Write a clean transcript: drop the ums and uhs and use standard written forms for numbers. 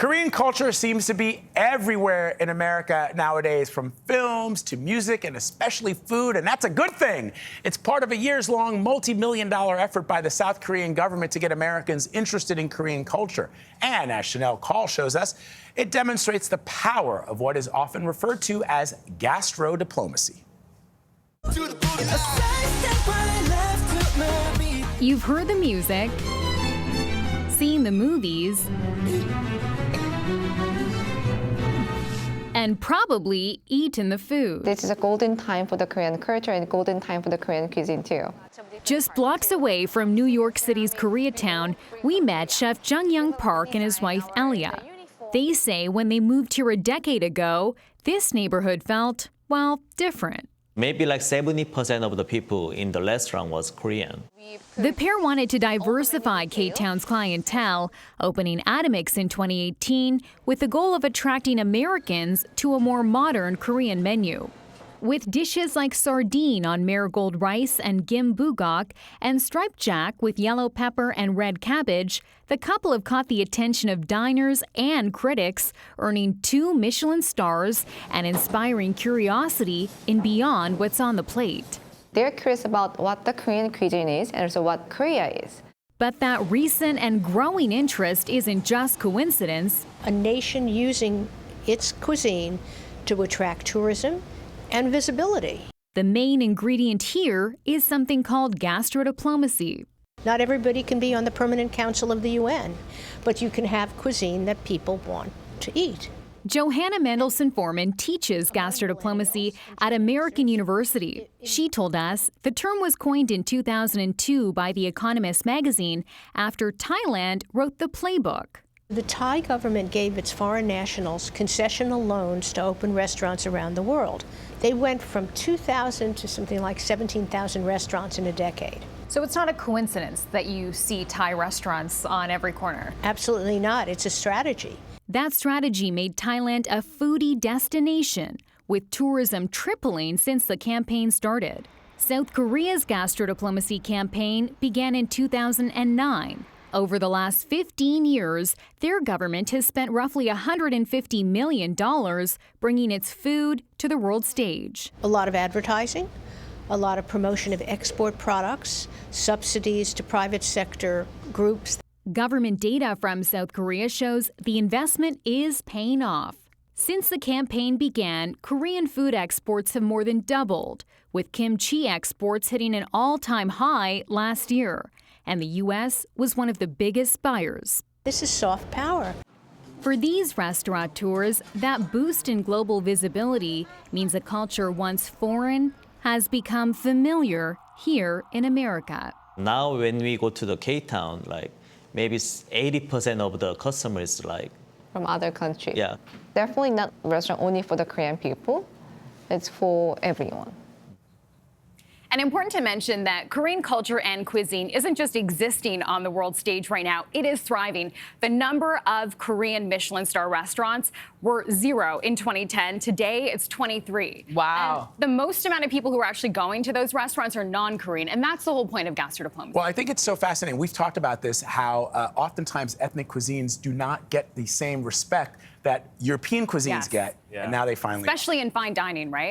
Korean culture seems to be everywhere in America nowadays, from films to music and especially food, and that's a good thing. It's part of a years-long multi-million-dollar effort by the South Korean government to get Americans interested in Korean culture. And as Chanel Call shows us, it demonstrates the power of what is often referred to as gastrodiplomacy. You've heard the music, seen the movies, and probably eaten the food. This is a golden time for the Korean culture and golden time for the Korean cuisine too. Just blocks away from New York City's Koreatown, we met Chef Jung Young Park and his wife Elia. They say when they moved here a decade ago, this neighborhood felt, well, different. Maybe like 70% of the people in the restaurant was Korean. The pair wanted to diversify K-Town's clientele, opening Atomix in 2018 with the goal of attracting Americans to a more modern Korean menu. With dishes like sardine on marigold rice and gim bulgock and striped jack with yellow pepper and red cabbage, the couple have caught the attention of diners and critics, earning 2 Michelin stars and inspiring curiosity in beyond what's on the plate. They're curious about what the Korean cuisine is and also what Korea is. But that recent and growing interest isn't just coincidence. A nation using its cuisine to attract tourism and visibility. The main ingredient here is something called gastrodiplomacy. Not everybody can be on the Permanent Council of the UN, but you can have cuisine that people want to eat. Johanna Mendelsohn-Foreman teaches gastrodiplomacy at American University. She told us the term was coined in 2002 by The Economist magazine after Thailand wrote the playbook. The Thai government gave its foreign nationals concessional loans to open restaurants around the world. They went from 2,000 to something like 17,000 restaurants in a decade. So it's not a coincidence that you see Thai restaurants on every corner? Absolutely not. It's a strategy. That strategy made Thailand a foodie destination, with tourism tripling since the campaign started. South Korea's gastrodiplomacy campaign began in 2009. Over the last 15 years, their government has spent roughly $150 million bringing its food to the world stage. A lot of advertising, a lot of promotion of export products, subsidies to private sector groups. Government data from South Korea shows the investment is paying off. Since the campaign began, Korean food exports have more than doubled, with kimchi exports hitting an all-time high last year. And the U.S. was one of the biggest buyers. This is soft power. For these restaurateurs, that boost in global visibility means a culture once foreign has become familiar here in America. Now when we go to the K-Town, like maybe 80% of the customers like From other countries. Yeah. Definitely not a restaurant only for the Korean people. It's for everyone. And important to mention that Korean culture and cuisine isn't just existing on the world stage right now, it is thriving. The number of Korean Michelin star restaurants were 0 in 2010. Today, it's 23. Wow. And the most amount of people who are actually going to those restaurants are non-Korean, and that's the whole point of gastrodiplomacy. Well, I think it's so fascinating. We've talked about this, how oftentimes ethnic cuisines do not get the same respect that European cuisines Yes. get, and now they finally Especially in fine dining, right?